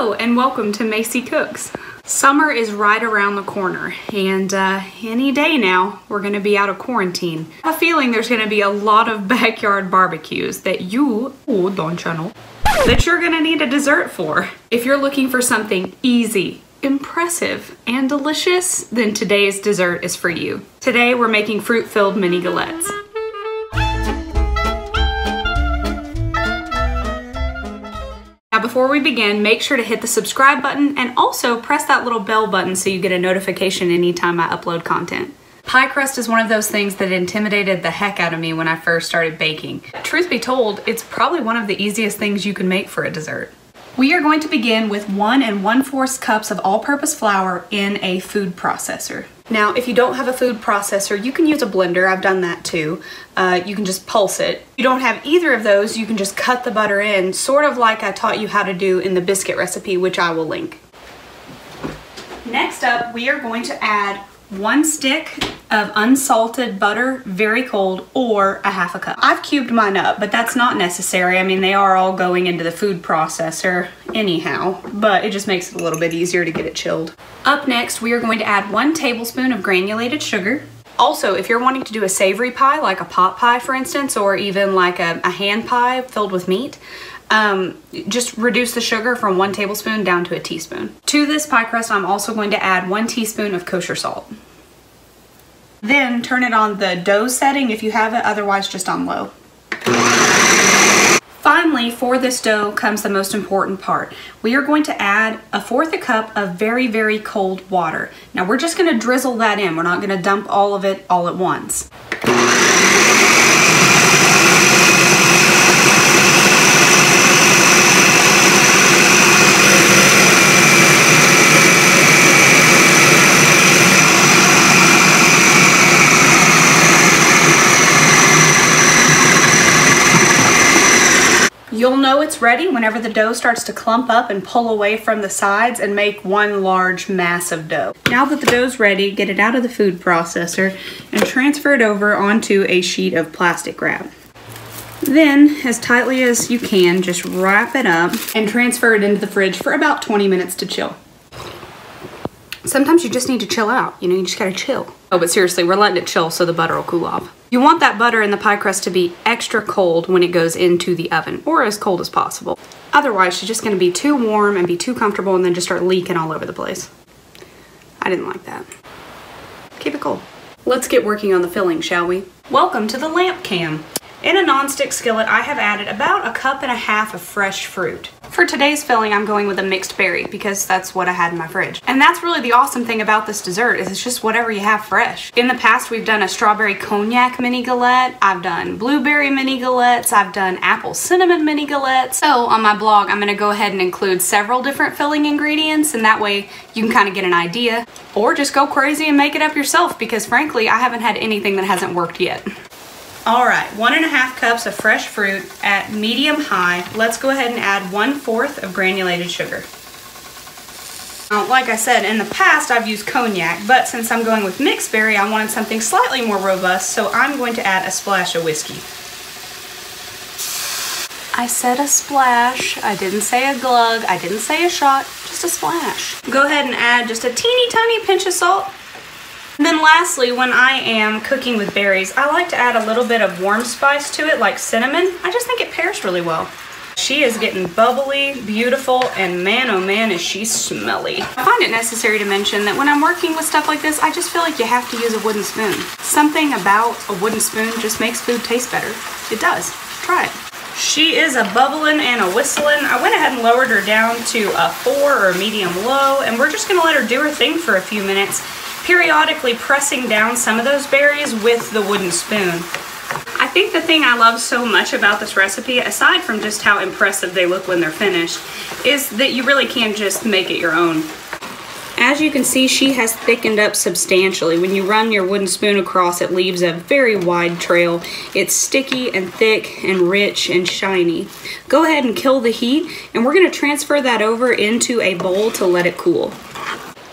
Hello and welcome to Macy Cooks. Summer is right around the corner and any day now we're going to be out of quarantine. I have a feeling there's going to be a lot of backyard barbecues that you're going to need a dessert for. If you're looking for something easy, impressive, and delicious, then today's dessert is for you. Today we're making fruit-filled mini galettes. Now before we begin, make sure to hit the subscribe button and also press that little bell button so you get a notification anytime I upload content. Pie crust is one of those things that intimidated the heck out of me when I first started baking. Truth be told, it's probably one of the easiest things you can make for a dessert. We are going to begin with 1 1/4 cups of all-purpose flour in a food processor. Now, if you don't have a food processor, you can use a blender. I've done that too. You can just pulse it. If you don't have either of those, you can just cut the butter in, sort of like I taught you how to do in the biscuit recipe, which I will link. Next up, we are going to add 1 stick of unsalted butter, very cold, or a 1/2 cup. I've cubed mine up, but that's not necessary. I mean, they are all going into the food processor anyhow, but it just makes it a little bit easier to get it chilled. Up next, we are going to add 1 tablespoon of granulated sugar. Also, if you're wanting to do a savory pie, like a pot pie, for instance, or even like a hand pie filled with meat, just reduce the sugar from 1 tablespoon down to a teaspoon. To this pie crust, I'm also going to add 1 teaspoon of kosher salt. Then turn it on the dough setting if you have it, otherwise just on low. Finally, for this dough comes the most important part. We are going to add 1/4 cup of very, very cold water. Now we're just going to drizzle that in. We're not going to dump all of it all at once. You'll know it's ready whenever the dough starts to clump up and pull away from the sides and make one large mass of dough. Now that the dough's ready, get it out of the food processor and transfer it over onto a sheet of plastic wrap. Then, as tightly as you can, just wrap it up and transfer it into the fridge for about 20 minutes to chill. Sometimes you just need to chill out, you just gotta chill. Oh, but seriously, we're letting it chill so the butter will cool off. You want that butter in the pie crust to be extra cold when it goes into the oven, or as cold as possible. Otherwise, she's just gonna be too warm and be too comfortable and then just start leaking all over the place. I didn't like that. Keep it cold. Let's get working on the filling, shall we? Welcome to the lamp cam. In a non-stick skillet, I have added about 1.5 cups of fresh fruit. For today's filling, I'm going with a mixed berry because that's what I had in my fridge. And that's really the awesome thing about this dessert is it's just whatever you have fresh. In the past, we've done a strawberry cognac mini galette. I've done blueberry mini galettes. I've done apple cinnamon mini galettes. So on my blog, I'm gonna go ahead and include several different filling ingredients, and that way you can kind of get an idea. Or just go crazy and make it up yourself because frankly, I haven't had anything that hasn't worked yet. All right, 1.5 cups of fresh fruit at medium-high. Let's go ahead and add 1/4 of granulated sugar. Now, like I said, in the past I've used cognac, but since I'm going with mixed berry, I wanted something slightly more robust, so I'm going to add a splash of whiskey. I said a splash, I didn't say a glug, I didn't say a shot, just a splash. Go ahead and add just a teeny tiny pinch of salt. And then lastly, when I am cooking with berries, I like to add a little bit of warm spice to it, like cinnamon. I just think it pairs really well. She is getting bubbly, beautiful, and man, oh man, is she smelly. I find it necessary to mention that when I'm working with stuff like this, I just feel like you have to use a wooden spoon. Something about a wooden spoon just makes food taste better. It does. Try it. She is a bubbling and a whistling. I went ahead and lowered her down to a 4 or medium low, and we're just gonna let her do her thing for a few minutes, periodically pressing down some of those berries with the wooden spoon. I think the thing I love so much about this recipe, aside from just how impressive they look when they're finished, is that you really can just make it your own. As you can see, she has thickened up substantially. When you run your wooden spoon across, it leaves a very wide trail. It's sticky and thick and rich and shiny. Go ahead and kill the heat, and we're gonna transfer that over into a bowl to let it cool.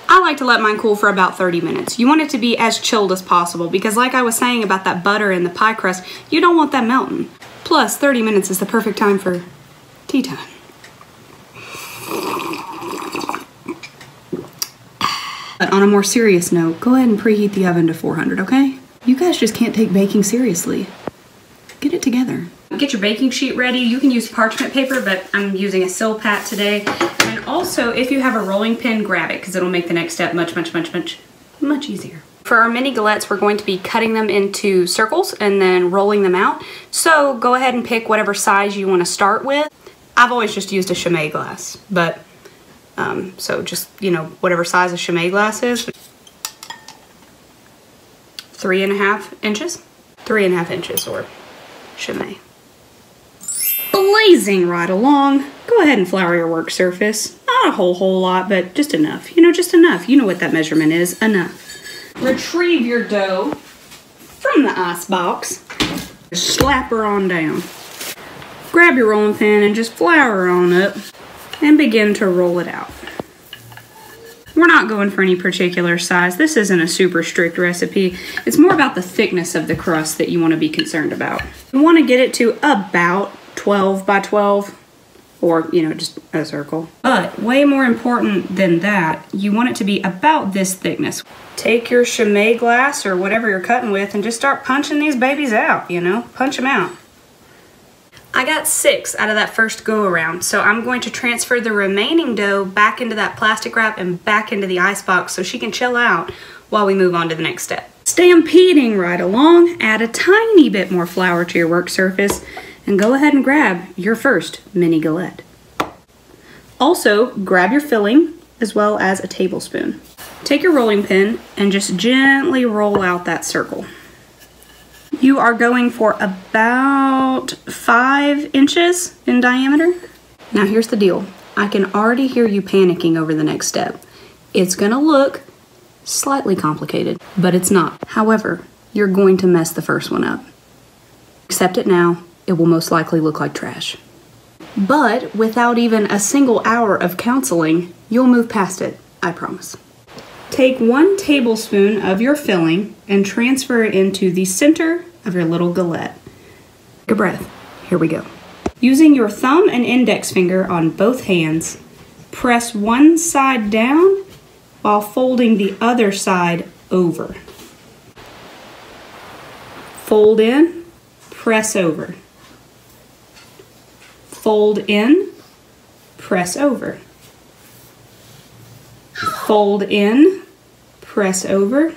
I like to let mine cool for about 30 minutes. You want it to be as chilled as possible because like I was saying about that butter and the pie crust, you don't want that melting. Plus, 30 minutes is the perfect time for tea time. on a more serious note, go ahead and preheat the oven to 400, okay? You guys just can't take baking seriously. Get it together. Get your baking sheet ready. You can use parchment paper, but I'm using a Silpat today. And also, if you have a rolling pin, grab it because it'll make the next step much easier. For our mini galettes, we're going to be cutting them into circles and then rolling them out. So go ahead and pick whatever size you want to start with. I've always just used a Chimay glass, but so just, you know, whatever size a Chimay glass is. 3.5 inches? 3.5 inches or Chimay. Blazing right along. Go ahead and flour your work surface. Not a whole lot, but just enough. You know, just enough. You know what that measurement is. Enough. Retrieve your dough from the ice box. Slap her on down. Grab your rolling pin and just flour her on up and begin to roll it out. We're not going for any particular size. This isn't a super strict recipe. It's more about the thickness of the crust that you want to be concerned about. You want to get it to about 12 by 12 or, you know, just a circle. But way more important than that, you want it to be about this thickness. Take your Chimay glass or whatever you're cutting with and just start punching these babies out, you know, punch them out. I got 6 out of that first go around, so I'm going to transfer the remaining dough back into that plastic wrap and back into the ice box so she can chill out while we move on to the next step. Stampeding right along, add a tiny bit more flour to your work surface and go ahead and grab your first mini galette. Also, grab your filling as well as a tablespoon. Take your rolling pin and just gently roll out that circle. You are going for about 5 inches in diameter. Now here's the deal. I can already hear you panicking over the next step. It's gonna look slightly complicated, but it's not. However, you're going to mess the first one up. Accept it now, it will most likely look like trash. But without even a single hour of counseling, you'll move past it, I promise. Take 1 tablespoon of your filling and transfer it into the center of your little galette. Take a breath. Here we go. Using your thumb and index finger on both hands, press one side down while folding the other side over. Fold in, press over. Fold in, press over. Fold in, press over.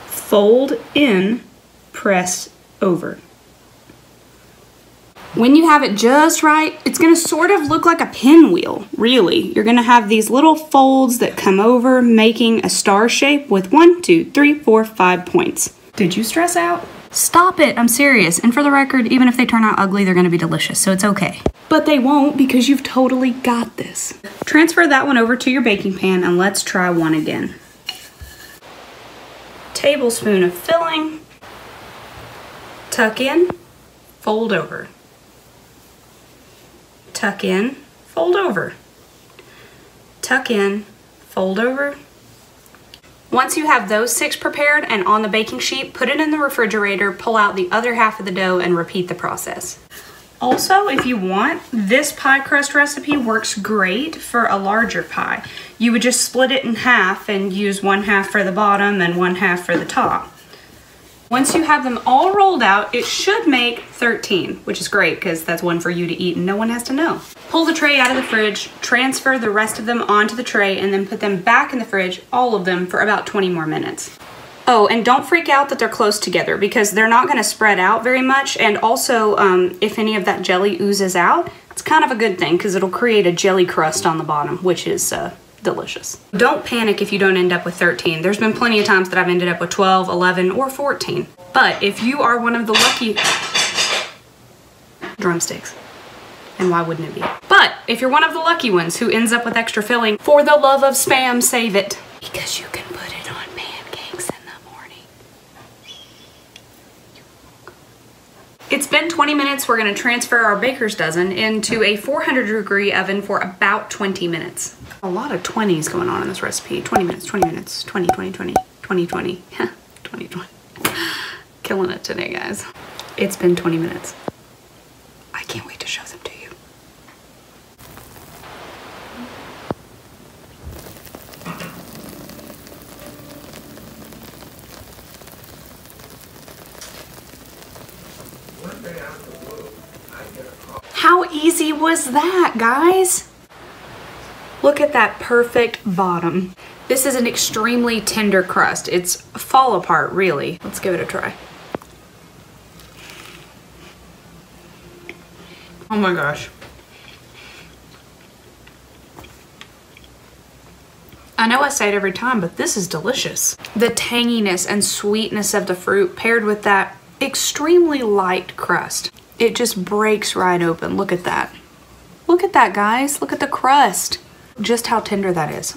Fold in, press over. When you have it just right, it's gonna sort of look like a pinwheel, really. You're gonna have these little folds that come over, making a star shape with 1, 2, 3, 4, 5 points. Did you stress out? Stop it, I'm serious. And for the record, even if they turn out ugly, they're gonna be delicious, so it's okay. But they won't because you've totally got this. Transfer that one over to your baking pan and let's try one again. Tablespoon of filling, tuck in, fold over. Tuck in, fold over. Tuck in, fold over. Once you have those 6 prepared and on the baking sheet, put it in the refrigerator, pull out the other half of the dough and repeat the process. Also, if you want, this pie crust recipe works great for a larger pie. You would just split it in half and use 1/2 for the bottom and 1/2 for the top. Once you have them all rolled out, it should make 13, which is great because that's one for you to eat and no one has to know. Pull the tray out of the fridge, transfer the rest of them onto the tray, and then put them back in the fridge, all of them, for about 20 more minutes. Oh, and don't freak out that they're close together because they're not going to spread out very much, and also if any of that jelly oozes out, it's kind of a good thing because it'll create a jelly crust on the bottom, which is delicious. Don't panic if you don't end up with 13. There's been plenty of times that I've ended up with 12, 11, or 14. But if you are one of the lucky... drumsticks. And why wouldn't it be? But if you're one of the lucky ones who ends up with extra filling, for the love of Spam, save it. Because you can put it on pancakes in the morning. It's been 20 minutes. We're going to transfer our baker's dozen into a 400-degree oven for about 20 minutes. A lot of 20s going on in this recipe. 20 minutes, 20 minutes, 20, 20, 20, 20, 20, 20, 20. Killing it today, guys. It's been 20 minutes. I can't wait to show them to you. was that, guys? Look at that perfect bottom. This is an extremely tender crust. It's fall apart, really. Let's give it a try. Oh my gosh. I know I say it every time, but this is delicious. The tanginess and sweetness of the fruit paired with that extremely light crust. It just breaks right open. Look at that. Look at that, guys. Look at the crust. Just how tender that is.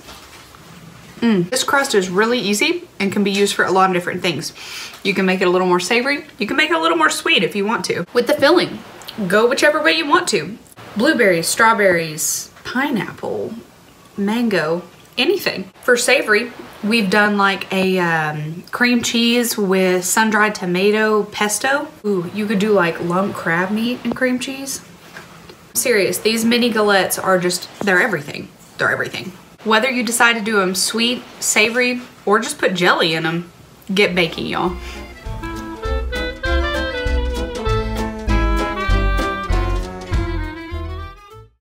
This crust is really easy and can be used for a lot of different things. You can make it a little more savory. You can make it a little more sweet if you want to. With the filling, go whichever way you want to. Blueberries, strawberries, pineapple, mango, anything. For savory, we've done like a cream cheese with sun-dried tomato pesto. Ooh, you could do like lump crab meat and cream cheese. I'm serious, these mini galettes are just, they're everything. They're everything. Whether you decide to do them sweet, savory, or just put jelly in them, get baking, y'all.